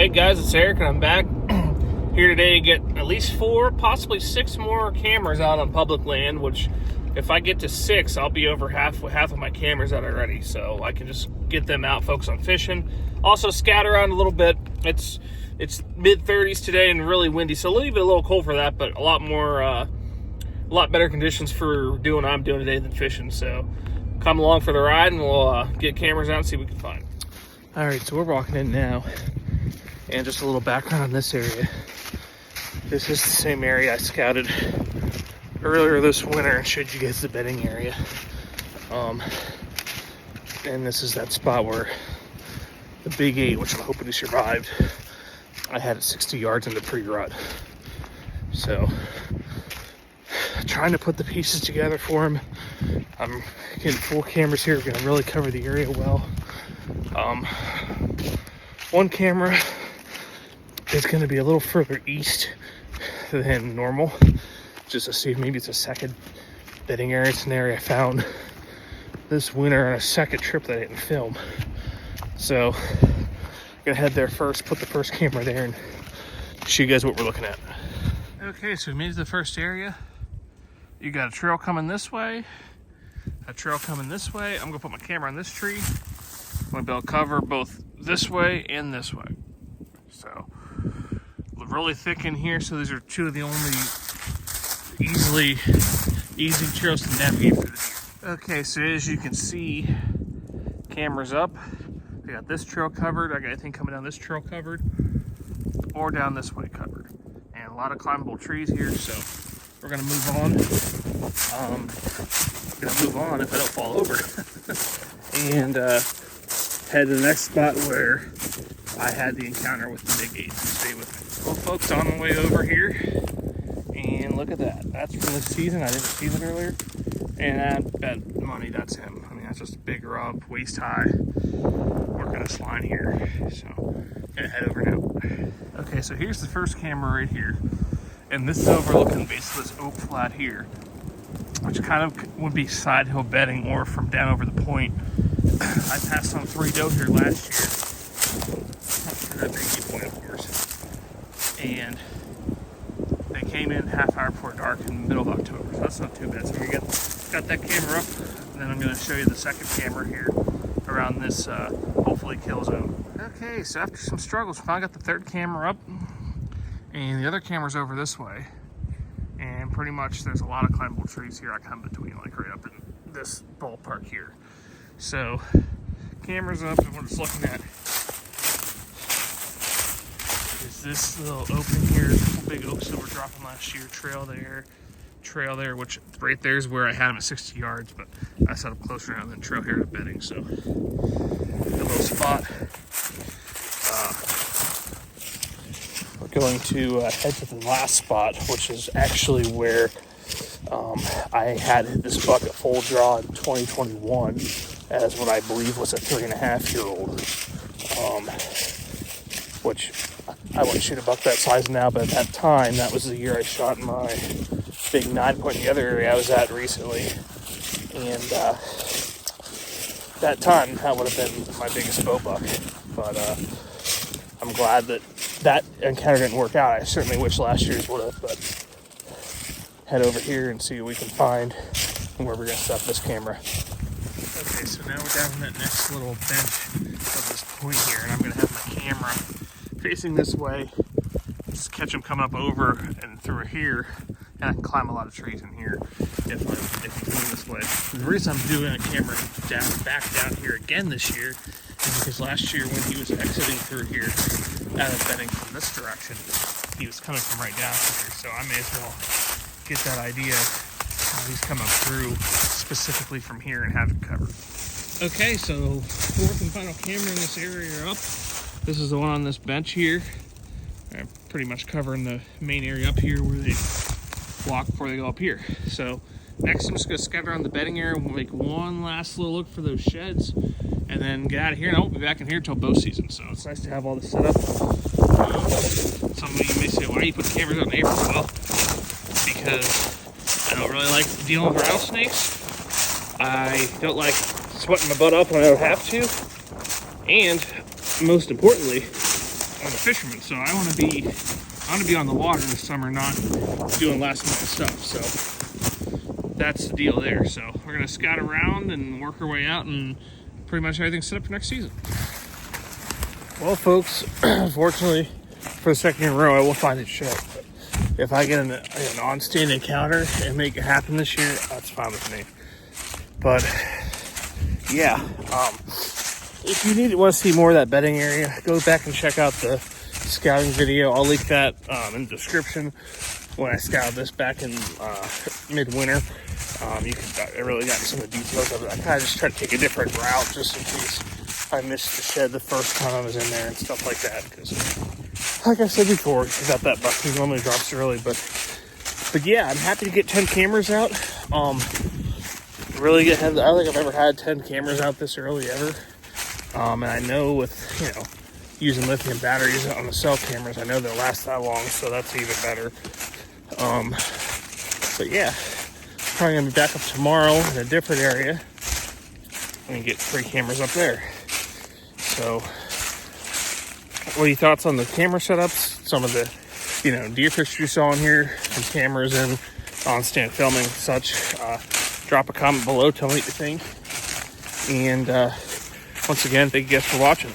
Hey guys, it's Eric and I'm back here today to get at least 4, possibly 6 more cameras out on public land, which if I get to 6, I'll be over half of my cameras out already, so I can just get them out, focus on fishing. Also scatter around a little bit. It's mid-30s today and really windy, so leave it a little cold for that, but a lot better conditions for doing what I'm doing today than fishing. So come along for the ride and we'll get cameras out and see what we can find. All right, so we're walking in now. And just a little background on this area. This is the same area I scouted earlier this winter and showed you guys the bedding area. And this is that spot where the Big 8, which I'm hoping to survive, I had it 60 yards into pre-rut. So, trying to put the pieces together for him. I'm getting 4 cameras here, gonna really cover the area well. One camera is going to be a little further east than normal, just to see if maybe it's a second bedding area. It's an area I found this winter on a second trip that I didn't film. So I'm gonna head there first, put the first camera there, and show you guys what we're looking at. Okay, so we made it to the first area. You got a trail coming this way, a trail coming this way. I'm gonna put my camera on this tree. I'm gonna be able to cover both this way and this way. So really thick in here, so these are 2 of the only easy trails to navigate through the deer. Okay, so as you can see, camera's up. I got this trail covered. I got anything coming down this trail covered, or down this way covered. And a lot of climbable trees here, so we're gonna move on. Gonna move on if I don't fall over. And head to the next spot where I had the encounter with the Big 8. Stay with me. Well, folks, on the way over here, and look at that. That's from this season. I didn't see that earlier. And I bet money that's him. I mean, that's just a big rub, waist high, working this line here. So, gonna head over now. Okay, so here's the first camera right here. And this is overlooking basically this oak flat here, which kind of would be side hill bedding or from down over the point. I passed on 3 doe here last year. That big point, of course. And they came in half hour before dark in the middle of October, so that's not too bad. So we got that camera up, and then I'm going to show you the second camera here around this hopefully kill zone. Okay, so after some struggles, finally got the third camera up, and the other camera's over this way. And pretty much there's a lot of climbable trees here I come between, like right up in this ballpark here. So camera's up, and we're just looking at this little open here, a couple big oaks that were dropping last year, trail there, which right there is where I had them at 60 yards, but I set up closer now than trail here at bedding, so the little spot. We're going to head to the last spot, which is actually where I had this buck at full draw in 2021 as what I believe was a 3.5-year-old, which I wouldn't shoot a buck that size now, but at that time, that was the year I shot my big 9-point in the other area I was at recently. And that time, that would have been my biggest bow buck. But I'm glad that encounter didn't work out. I certainly wish last year's would have, but head over here and see what we can find and where we're going to set up this camera. Okay, so now we're down on that next little bench of this point here, and I'm going to have my camera facing this way, just catch them coming up over and through here, and I can climb a lot of trees in here if I'm going this way. The reason I'm doing a camera back down here again this year is because last year when he was exiting through here out of bedding from this direction, he was coming from right down here, so I may as well get that idea of how he's coming through specifically from here and have it covered. Okay, so 4th and final camera in this area up. This is the one on this bench here. I'm pretty much covering the main area up here where they walk before they go up here. So next I'm just gonna scatter around the bedding area. We'll make one last little look for those sheds and then get out of here. And I won't be back in here until bow season. So it's nice to have all this set up. Some of you may say, why do you put cameras out in April? Well, because I don't really like dealing with rattlesnakes. I don't like sweating my butt up when I don't have to. And most importantly, I'm a fisherman, so I want to be on the water this summer, not doing last minute stuff. So that's the deal there. So we're gonna scout around and work our way out, and pretty much everything's set up for next season. Well, folks, unfortunately, for the second year in a row, I will find it short. But if I get an on-stand encounter and make it happen this year, that's fine with me. But yeah, if you want to see more of that bedding area, go back and check out the scouting video. I'll link that in the description. When I scouted this back in midwinter, I really got some of the details of it. I kind of just tried to take a different route just in case I missed the shed the first time I was in there and stuff like that. Because, like I said before, you got that buck. He normally drops early, but yeah, I'm happy to get 10 cameras out. I don't think I've ever had 10 cameras out this early ever. And I know with using lithium batteries on the cell cameras, I know they'll last that long, so that's even better. But yeah, probably gonna be back up tomorrow in a different area and get 3 cameras up there. So, what are your thoughts on the camera setups? Some of the, deer pictures you saw in here, some cameras and on-stand filming and such. Drop a comment below, tell me what you think. And once again, thank you guys for watching.